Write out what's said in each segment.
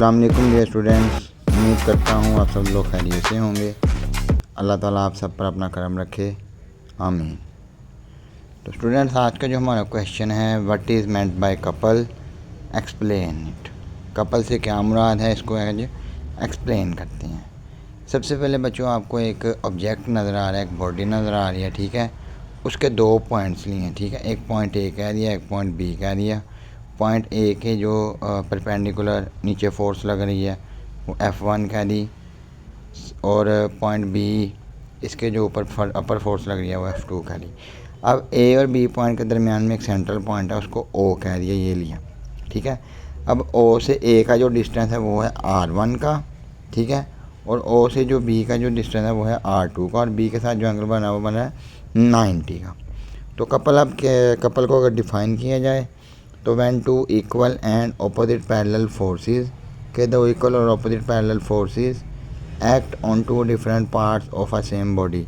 अस्सलाम वालेकुम dear students, उम्मीद करता हूँ आप सब लोग खैरियत से होंगे। अल्लाह ताला आप सब पर अपना करम रखे, आमीन। तो स्टूडेंट्स, आज का जो हमारा क्वेश्चन है, what is meant by couple, explain it. Couple से क्या मुराद है, इसको एक्सप्लेन करते हैं। सबसे पहले बच्चों, आपको एक ऑब्जेक्ट नज़र आ रहा है, एक बॉडी नज़र आ रही है, ठीक है। उसके दो पॉइंट्स लिए हैं, ठीक है। एक पॉइंट ए कह दिया, एक पॉइंट बी कह दिया। पॉइंट ए के जो परपेंडिकुलर नीचे फोर्स लग रही है वो F1 कह दी, और पॉइंट बी इसके जो ऊपर अपर फोर्स लग रही है वो F2 कह दी। अब ए और बी पॉइंट के दरमियान में एक सेंट्रल पॉइंट है, उसको O कह दिया, ये लिया, ठीक है। अब O से A का जो डिस्टेंस है वो है R1 का, ठीक है। और O से जो B का जो डिस्टेंस है वो है R2 का, और B के साथ जो एंगल बना वो बना है 90 का। तो कपल को अगर डिफ़ाइन किया जाए तो when two equal and opposite parallel forces के दो इक्वल और opposite parallel forces act on two different parts of a same body.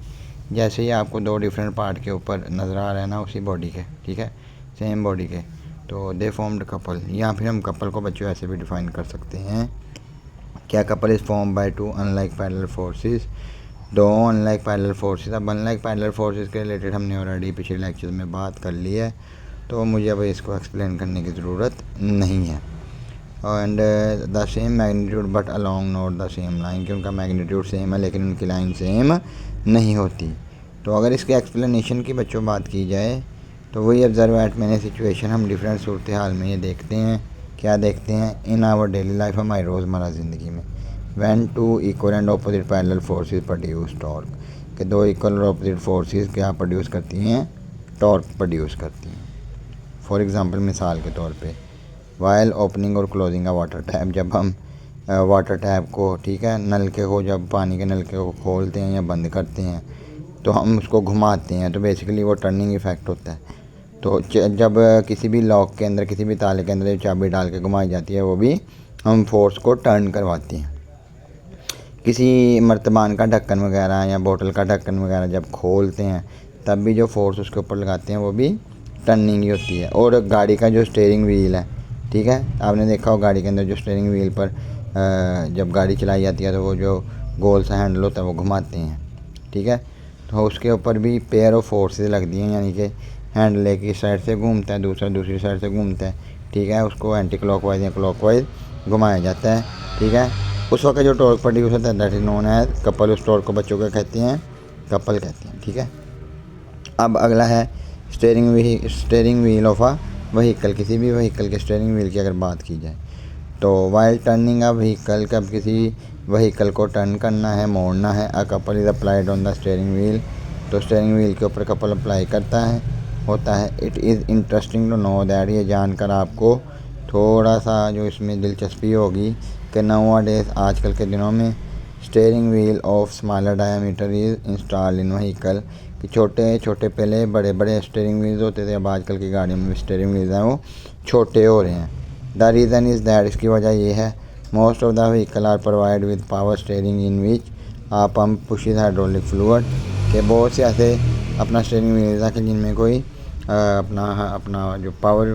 जैसे ही आपको दो डिफरेंट पार्ट के ऊपर नज़र आ रहा है ना उसी बॉडी के, ठीक है, सेम बॉडी के, तो दे फॉर्म्ड कपल। या फिर हम कपल को बच्चों ऐसे भी डिफ़ाइन कर सकते हैं, क्या couple is form by two unlike parallel forces, दो अनलाइक पैरेलल फोर्सेस। अब अनलाइक पैरेलल फोर्सेस के रिलेटेड हमने ऑलरेडी पिछले लेक्चर में बात कर ली है, तो मुझे अब इसको एक्सप्लेन करने की ज़रूरत नहीं है। And the same magnitude but along not the same line, कि उनका मैग्नीट्यूड सेम है लेकिन उनकी लाइन सेम नहीं होती। तो अगर इसके एक्सप्लेनेशन की बच्चों बात की जाए तो वही ऑब्जर्व एट मैंने सिचुएशन, हम डिफरेंट सूरत हाल में ये देखते हैं, क्या देखते हैं, इन आवर डेली लाइफ, हमारी रोज़मर्रा ज़िंदगी में। When two equal and opposite parallel forces produce torque, कि दो इक्वल और ऑपोजिट फोर्सेस क्या प्रोड्यूस करती हैं, टॉर्क प्रोड्यूस करती हैं। फॉर एग्ज़ाम्पल, मिसाल के तौर पे, वाइल ओपनिंग और क्लोजिंग अ वाटर टैप, जब हम वाटर टैप को, ठीक है, नलके को, जब पानी के नलके को खोलते हैं या बंद करते हैं तो हम उसको घुमाते हैं, तो बेसिकली वो टर्निंग इफ़ेक्ट होता है। तो जब किसी भी लॉक के अंदर, किसी भी ताले के अंदर चाबी डाल के घुमाई जाती है, वो भी हम फोर्स को टर्न करवाती हैं। किसी मर्तबान का ढक्कन वगैरह या बोतल का ढक्कन वगैरह जब खोलते हैं तब भी जो फोर्स उसके ऊपर लगाते हैं वो भी टर्निंग ही होती है। और गाड़ी का जो स्टीयरिंग व्हील है, ठीक है, आपने देखा हो गाड़ी के अंदर जो स्टीयरिंग व्हील पर जब गाड़ी चलाई जाती है तो वो जो गोल सा हैंडल होता है वो घुमाते हैं, ठीक है। तो उसके ऊपर भी पेयर ऑफ फोर्सेस लगती हैं, यानी कि हैंडल एक ही साइड से घूमता है, दूसरा दूसरी साइड से घूमता है, ठीक है। उसको एंटी क्लॉकवाइज या क्लॉकवाइज घुमाया जाता है, ठीक है। उस वक्त जो टॉर्क प्रोड्यूस होता है that is known as couple. उस टॉर्क को बच्चों को कहते हैं कपल कहते हैं, ठीक है। अब अगला है steering wheel of a vehicle. किसी भी व्हीकल के स्टीयरिंग व्हील की अगर बात की जाए तो वाइल टर्निंग अ व्हीकल, कब किसी व्हीकल को टर्न करना है, मोड़ना है, a couple is applied on the steering wheel, तो स्टीयरिंग व्हील के ऊपर कपल अप्लाई होता है। It is interesting to know that, ये जानकर आपको थोड़ा सा जो इसमें दिलचस्पी होगी कि नाउअडेज, आजकल के दिनों में, steering wheel of smaller diameter is installed in vehicle, कि छोटे छोटे पहले बड़े बड़े स्टीयरिंग व्हील्स होते थे, अब आजकल की गाड़ियों में स्टीयरिंग व्हील्स हैं वो छोटे हो रहे हैं। द रीज़न इज़ दैट, इसकी वजह ये है, most of the vehicle are provide with power steering in which a pump pushes hydraulic fluid, के बहुत से ऐसे अपना स्टीयरिंग व्हील्स है कि जिनमें कोई अपना जो पावर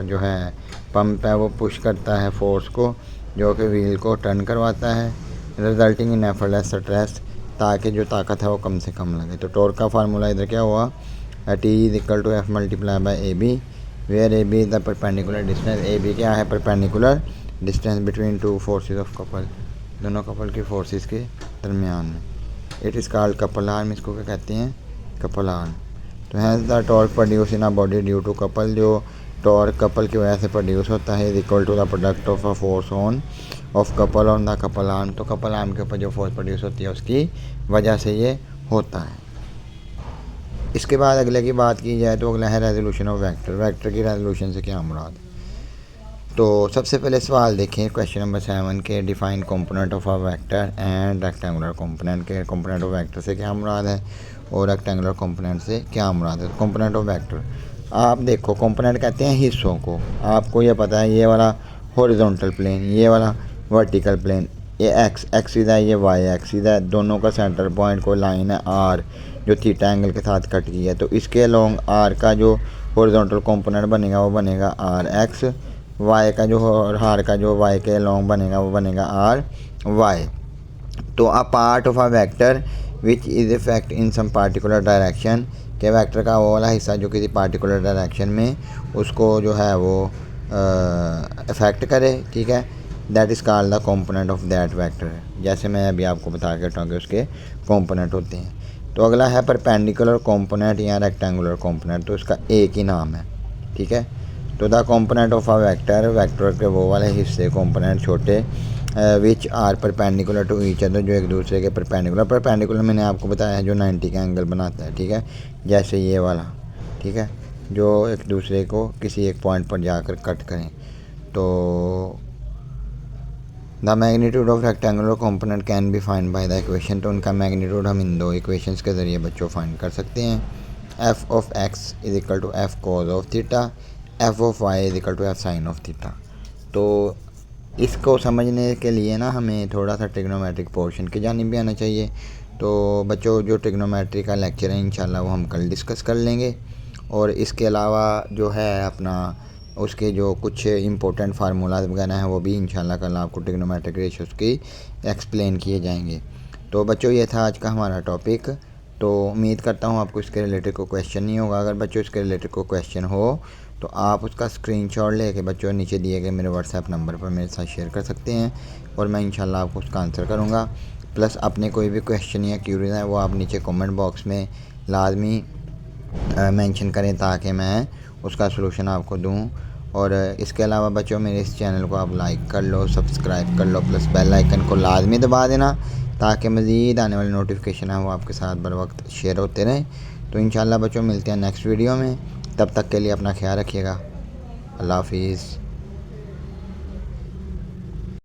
जो है पंप है वो पुश करता है फोर्स को, जो कि व्हील को टर्न करवाता है, रिजल्टिंग इन एफर्टलेस स्ट्रेस, ताकि जो ताकत है वो कम से कम लगे। तो टॉर्क का फार्मूला इधर क्या हुआ, T is equal to F multiply by A B, where A B is the perpendicular distance. A B क्या है, perpendicular distance between two forces of couple, दोनों कपल की फोर्सेस के दरमियान में। It is called couple arm, इसको क्या कहते हैं, कपल आर्म। तो has the torque produce in a body due to couple, जो टॉर्क कपल की वजह से प्रोड्यूस होता है, is equal to the product of a force on of couple on the couple arm, तो कपल आर्म के ऊपर जो फोर्स प्रोड्यूस होती है उसकी वजह से ये होता है। इसके बाद अगले की बात की जाए तो अगला है रेजोल्यूशन ऑफ वेक्टर। वेक्टर की रेजोल्यूशन से क्या मुराद है, तो सबसे पहले सवाल देखें क्वेश्चन नंबर 7 के, define component of a vector and rectangular component, के कंपोनेंट ऑफ वेक्टर से क्या मुराद है और रेक्टेंगुलर कंपोनेंट से क्या मुराद है। कंपोनेंट ऑफ वेक्टर, आप देखो, कंपोनेंट कहते हैं हिस्सों को। आपको ये पता है, ये वाला हॉरिजॉन्टल प्लेन, ये वाला वर्टिकल प्लेन, ये एक्स एक्सिस है, ये वाई एक्सिस है, दोनों का सेंटर पॉइंट कोई लाइन है आर जो थीटा एंगल के साथ कट गई है, तो इसके अलोंग आर का जो हॉरिजॉन्टल कंपोनेंट बनेगा वो बनेगा आर एक्स, वाई का जो और आर का जो वाई के लॉन्ग बनेगा वो बनेगा आर वाई। तो a part of a vector which is effect in some particular direction, के वेक्टर का वो वाला हिस्सा जो किसी पार्टिकुलर डायरेक्शन में उसको जो है वो इफ़ेक्ट करे, ठीक है, that is called the component of that vector. जैसे मैं अभी आपको बता के हटाऊँ कि उसके कंपोनेंट होते हैं। तो अगला है परपेंडिकुलर कंपोनेंट या रेक्टेंगुलर कंपोनेंट, तो इसका एक ही नाम है, ठीक है। तो the component of a vector, vector के वो वाले हिस्से कंपोनेंट छोटे which are perpendicular to each other, जो एक दूसरे के परपेंडिकुलर मैंने आपको बताया है जो 90 का एंगल बनाता है, ठीक है, जैसे ये वाला, ठीक है, जो एक दूसरे को किसी एक पॉइंट पर जाकर कट करें। तो the magnitude of rectangular component can be find by the equation, तो उनका मैग्नीट्यूड हम इन दो इक्वेशंस के ज़रिए बच्चों फाइंड कर सकते हैं। F of X is equal to F cos of theta, F of Y is equal to F sine of theta. तो इसको समझने के लिए ना हमें थोड़ा सा ट्रिग्नोमेट्रिक पोर्शन की जानिब भी आना चाहिए। तो बच्चों जो ट्रिग्नोमेट्री का लेक्चर है इंशाल्लाह वो हम कल डिस्कस कर लेंगे, और इसके अलावा जो है अपना उसके जो कुछ इंपॉर्टेंट फार्मूलाज वगैरह हैं वो भी इंशाल्लाह कल आपको ट्रिग्नोमेट्रिक रेशियोज की एक्सप्लेन किए जाएंगे। तो बच्चों ये था आज का हमारा टॉपिक। तो उम्मीद करता हूँ आपको इसके रिलेटेड कोई क्वेश्चन नहीं होगा। अगर बच्चों इसके रिलेटेड कोई क्वेश्चन हो तो आप उसका स्क्रीनशॉट लेके बच्चों नीचे दिए गए मेरे व्हाट्सएप नंबर पर मेरे साथ शेयर कर सकते हैं, और मैं इंशाल्लाह आपको उसका आंसर करूँगा। प्लस अपने कोई भी क्वेश्चन या क्यूरीज हैं वो आप नीचे कमेंट बॉक्स में लाजमी मेंशन करें ताकि मैं उसका सलूशन आपको दूं। और इसके अलावा बच्चों मेरे इस चैनल को आप लाइक कर लो, सब्सक्राइब कर लो, प्लस बेल आइकन को लाजमी दबा देना ताकि मज़ीद आने वाले नोटिफिकेशन है वो आपके साथ बर वक्त शेयर होते रहें। तो इंशाल्लाह बच्चों मिलते हैं नेक्स्ट वीडियो में, तब तक के लिए अपना ख्याल रखिएगा। अल्लाह हाफिज़।